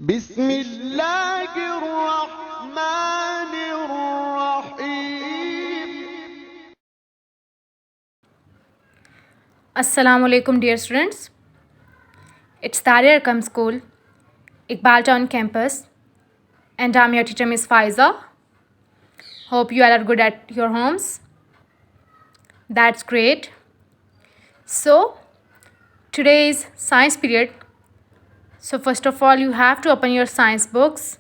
بسم الله الرحمن الرحيم. Assalamu alaikum, dear students. It's Tariq Arkam School, Iqbal Town campus, and I'm your teacher, Miss Faiza. Hope you all are good at your homes. That's great. So, today is science period. So, first of all, you have to open your science books.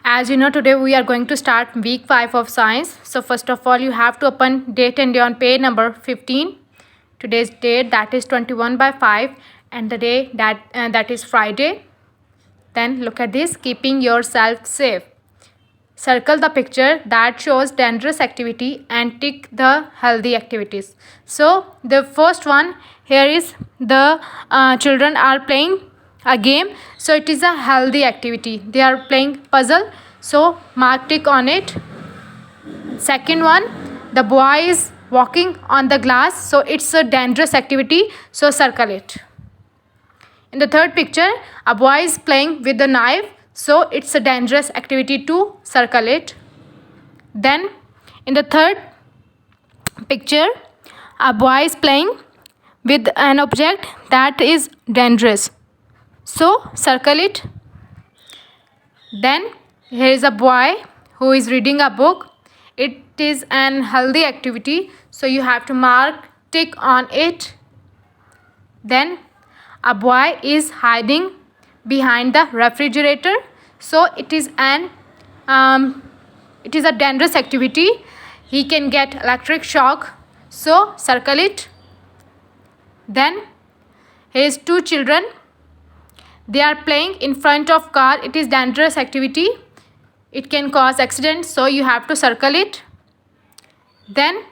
As you know, today we are going to start week 5 of science. So, first of all, you have to open date and day on page number 15. Today's date, that is 21/5, and the day that is Friday. Then look at this, keeping yourself safe. Circle the picture that shows dangerous activity and tick the healthy activities. So the first one here is the children are playing a game. So it is a healthy activity. They are playing puzzle. So mark tick on it. Second one, the boy is walking on the glass. So it's a dangerous activity. So circle it. In the third picture, a boy is playing with a knife. So it's a dangerous activity to circle it. Then in the third picture, a boy is playing with an object that is dangerous. So circle it. Then here is a boy who is reading a book. It is an healthy activity. So you have to mark tick on it. Then a boy is hiding behind the refrigerator. So it is a dangerous activity. He can get electric shock. So circle it. Then here is two children. They are playing in front of car. It is dangerous activity. It can cause accident. So you have to circle it. Then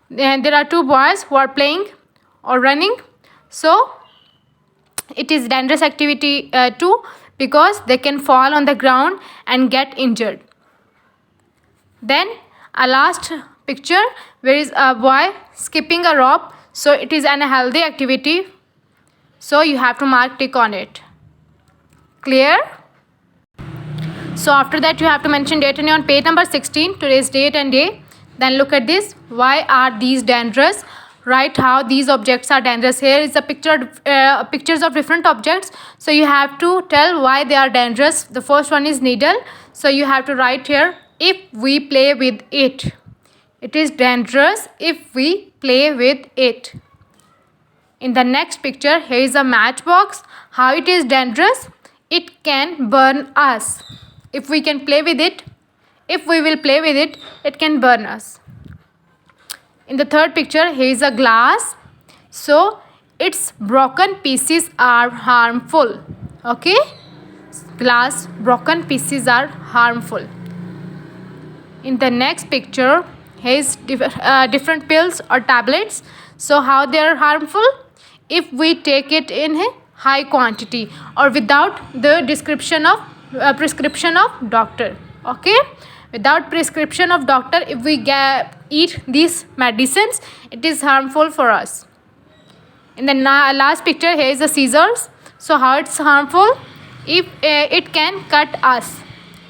there are two boys who are playing or running. So it is dangerous activity too, because they can fall on the ground and get injured. Then a last picture where is a boy skipping a rope. So it is an unhealthy activity. So you have to mark tick on it. Clear? So after that you have to mention date and day on page number 16, today's date and day. Then look at this. Why are these dangerous? Write how these objects are dangerous. Here is a pictures of different objects. So you have to tell why they are dangerous. The first one is needle. So you have to write here, if we play with it. It is dangerous if we play with it. In the next picture, here is a matchbox. How it is dangerous? It can burn us. If we can play with it, if we will play with it, it can burn us. In the third picture, here is a glass. So its broken pieces are harmful. Okay, glass broken pieces are harmful. In the next picture, here is different pills or tablets. So how they are harmful? If we take it in a high quantity or without the prescription of doctor. Okay, without prescription of doctor, if we eat these medicines, it is harmful for us. In the last picture, here is the scissors. So how it's harmful? If it can cut us.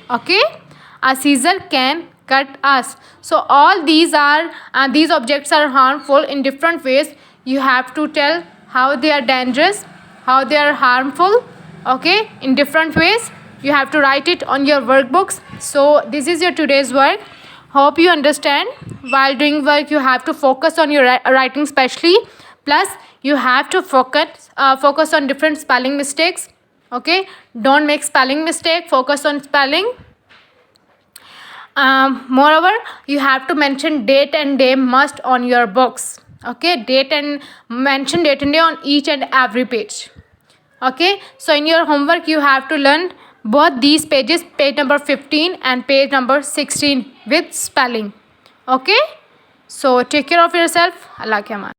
Okay, a scissor can cut us. So all these objects are harmful in different ways. You have to tell how they are dangerous, how they are harmful. Okay, in different ways. You have to write it on your workbooks. So this is your today's work. Hope you understand. While doing work, you have to focus on your writing especially. Plus you have to focus on different spelling mistakes. Okay, don't make spelling mistake. Focus on spelling. Moreover, you have to mention date and day must on your books. Okay, mention date and day on each and every page. Okay, so in your homework you have to learn both these pages, page number 15 and page number 16 with spelling. Okay, so take care of yourself. Allah ke aman.